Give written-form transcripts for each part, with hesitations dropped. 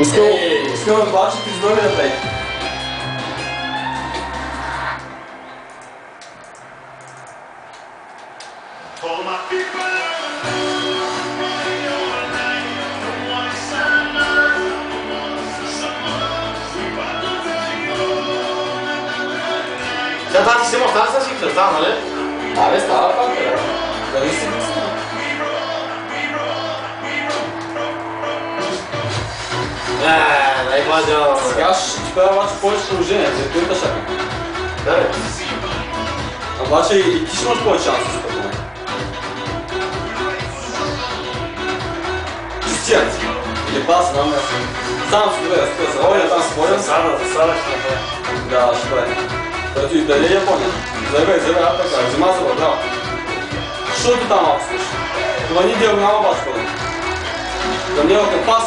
Искам да бачи пиздови напред. Сега тази система остава с хикса, става, нали? Абе, става пак, бе. Дали си мисля? Най-базя. Сега ще ти правя обаче повече положение, за който шака. Да, бе. Обаче и ти ще имаш повече шанс с това. Чистият. Или пас, знам аз. Сам си добре, разпъса. Оля там споря. Засада ще направя. Да, ще бъде. Който и дали Япония. Заебай, така. Взима се, браво. Защото там малко слушаш. Това ни диагонал обаче пълно. Към него към пас.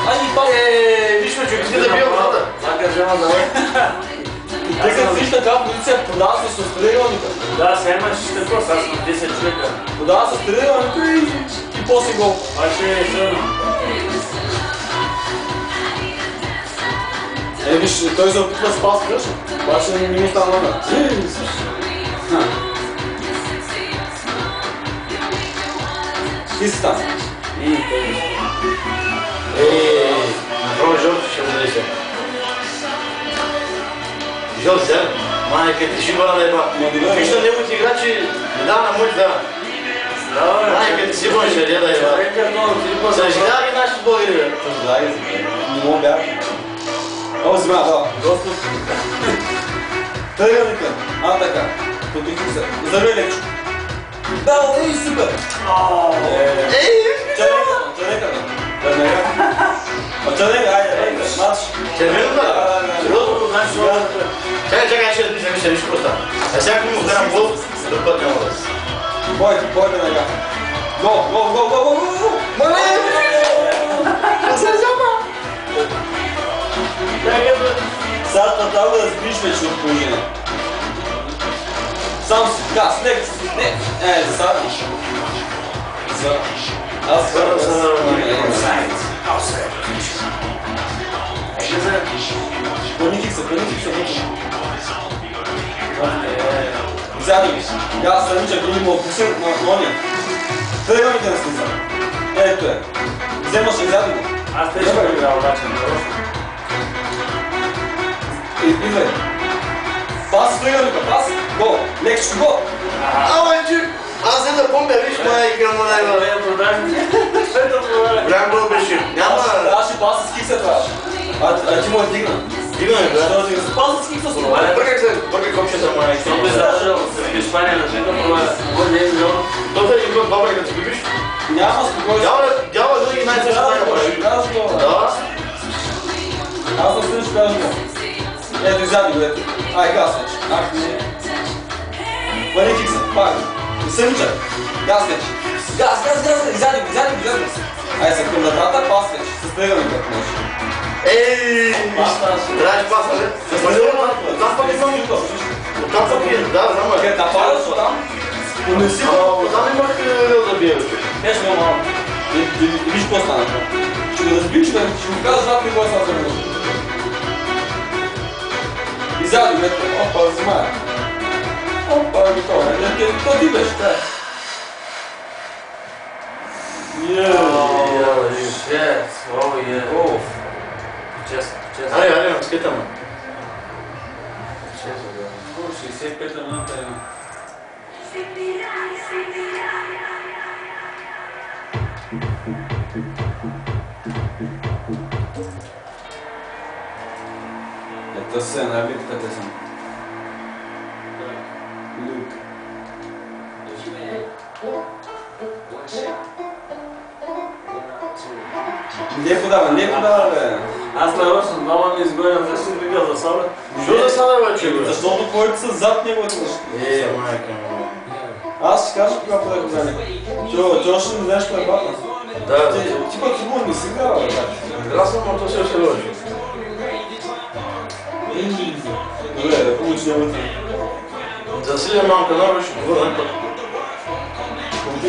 Ай, пас! Виж ме, човек, ти да бия водата. Чакай, взема да бъде. Тъй като виж така позиция, подава се с тренировника. Да, сега имаш такова, сега сме 10 човека. Подава се с тренировника и после гол. Това ще е сърно. Виж, той се опитва с пас кръж, обаче не му става номер. Ти си там. Направо жълто ще му се. Жълто сега. Майка ти шибана неба. Виж на неговите играчи, не дава на моите дава. Майка ти си бъде ще деда еба. Съжалява ги нашите българи, бе. Съжалява ги, не мога бях. О, взима, да. Доста. Тренировника. Така. Потихи се. Зарвей лекчо. Да, ей, супер. Чанека. Айде, марш. Чакай, ще мисля, виж какво става. А всяко му ударам гол, друг път няма да си. Бой да нага. Гол! Мале! Сега трябва да сбиш вече от положение. Сам си, така, снег. Засадиш. Аз вървам се на Пъниких се. Взяди ги. Аз Саничък или му опусен на ония. Тренировните на сниза. Ето е. Вземаш и взяди го. Аз те ще играл обаче. Излизай. Пас, тренировника, пас. Гол. Лекчко, гол. Аз не да помня, виж моя игра на най-във. Голям гол беше. Няма... Аз ще паса с хикса това. А ти му е дигна. Дигна е, да? Паса с хикса с това. Бъркай копчета моя игра. Много издържал с Испания на жена, но не е милион. Този е игра два бръка да ти бибиш? Няма спокойно. Дява винаги най-също бръка бъде. Да. Аз съм също кажа гол. Ето изяди го, ето. Ай, газ вече. Ах, не. Вари хикса, пак. Съничък. Газ вече. Газ, изяди го. Ай, секундата, пас вече. С тренировника може. Трябваш паса, бе? Оттам пък имам и то. Оттам пък е, да, знам е. Къде нападаш оттам? Понеси го. Оттам имах да бия, бе. Тежко малко. Виж какво стана. Ще го разбиш, ще му кажа зад и кой са за него. Изяди го, ето. Опа, взимая. Опа, готово. То ти беше, да. Айде, скитаме. 65 минута има. Ето се, най-липката съм. Люк. Леко дава, бе. Аз нарочно много ми изгоням, защо си викал за соба? Що за sada бе, че бе? Защото твоите са зад неговите защити. Майка му. Аз ще кажа кога поде го вземе. Ти още не знаеш кой е бата. Да. Ти пък футбол не си играва, бе. Аз съм, но то се лъжи. Добре, да получи неговите. Засилия малка норма, ще го върнем път. Помпи.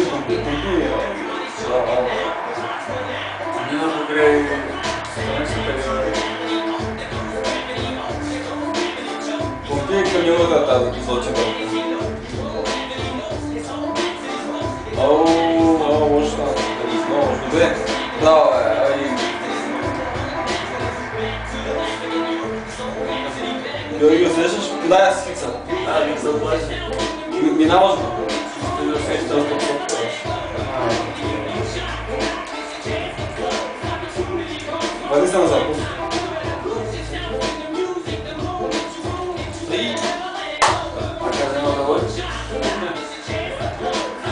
Мина покрай Попие камилата тази кислочка. Лошо стана. Добре. Браво, Георги, го срещаш? Дай аз хикса. Хикса плаща. Минаваш го. Вали се назад.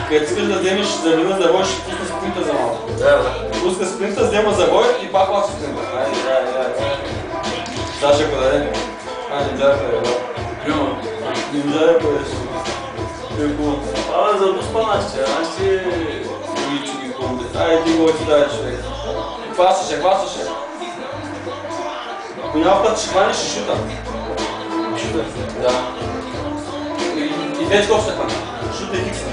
Като искаш да вземеш за завой, ще пуска спринта за малко. Пуска спринта, взема завой и пак лак спринта. Сега ще подаде. Нимджая подаде. Нимджая подаде. За поспанаще, Чуги комби. Ти го ти дай човек. Хващаше. Ако няма път ще хванеш и шута. Да. И Дечков ще хване. Шута и хикса.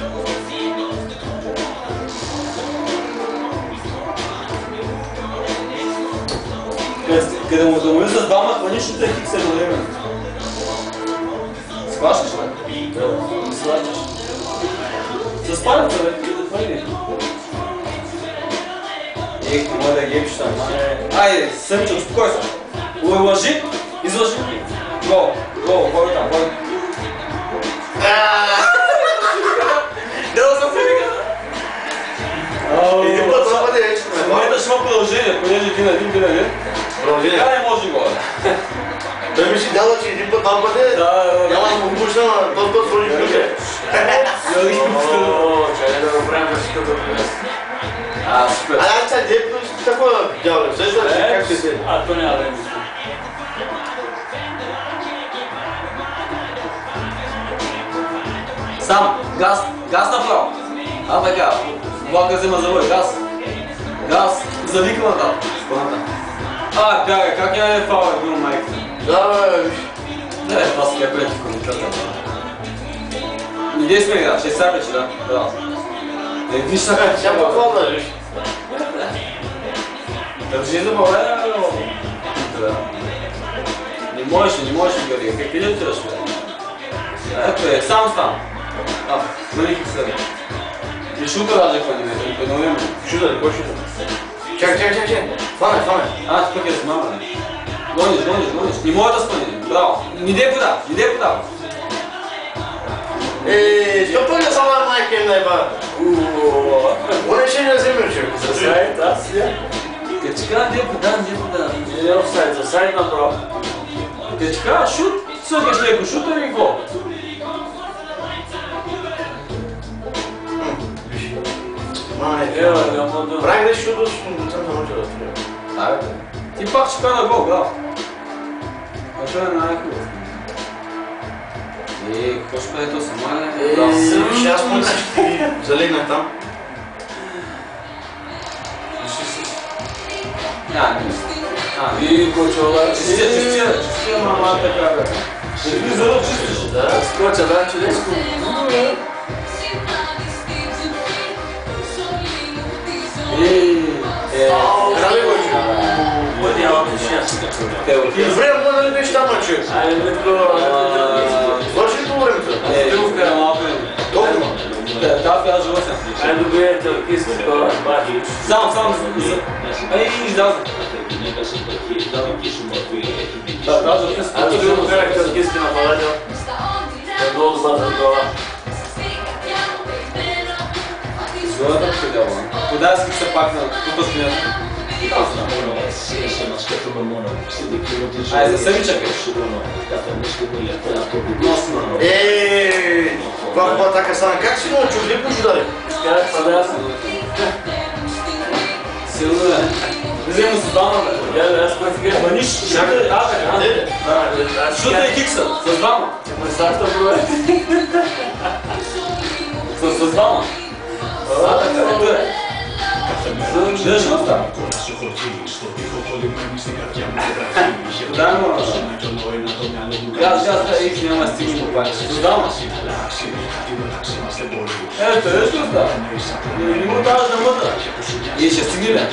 Къде му замови с двама, хвани шута и хикса едновременно. Схващаш ли? Да, не сващаш. С палеца, бе, да хвани. Ех, ти може да гепиш там. Айде, Съмчо, успокой се. Лъжи, излъжи. Гол, бой там, бой. Дел съм се вика. Един път това бъде вече. В момента ще има продължение, понеже ти на един винаги. Продължение? Така не може гола. Той ми си дава, че един път два пъти. Няма да му пушна, но този път сложи ключа. Чай да го правим всичко да влез. Супер. Аз сега директно какво дяволе, всъщност как ще се? То няма да е мисля. Сам, газ направо. Така, влака взема завой, газ, завика нататък. Как я е фаула, бил майка? Да, виж. Не, това си е прети коментата. Идей сме игра, ще се вече, да. Виж сега. Сега какво да виж? Държи за България, не можеш, Георги, как къде отираш, бе? Ето сам стан. Мали хиксър. И шута даже хвани, едновременно. Шута, кой шута? Чакай. Фане. Ти пък е с мама, не? Гониш. Не може да спъни, браво. Ниде подава. Що пък да сама майка им наеба? Поне ще не вземеш, човек. За сайт, аз я. Качка, не подава. Не е офсайд, за сайт направо. Качка, шут, съгаш леко шута и гол. Правих да шута, не съм научил да стреля. Ти пак ще кара гол, браво. Това е най-хубаво. Какво ще прави то сама? Виж, аз му залегнах там. И кочола. Чистия, мама така бе. Ще ви зъл чистиш. Да, скоча, да, чудесно. Крали го, добре, може да ли беше там, човек? Айде, Свърши ли по времето? Трилка малко. Толкова? Да, аз жива съм. айде добре, тълкиски, това бачи. Само. Изляза. Аз ще го гледах тълкиски нападател. Е много добър за това. Злата предела. Подай си се пак на купа спинята. Айде, за себе чакай. Това така стана. Как си научил? Липно ще даде? Как се да си? Силно е. Взема се двама, бе. Аз кой фига? Маниш, шута и кикса. С двама. Представта броя. С двама. Ето е. Ще шута. Дай му ръжа. Газ, их няма стигни по пак. С двама. Ето, шута. Не му даваш да мъдра. И ще стигни ли?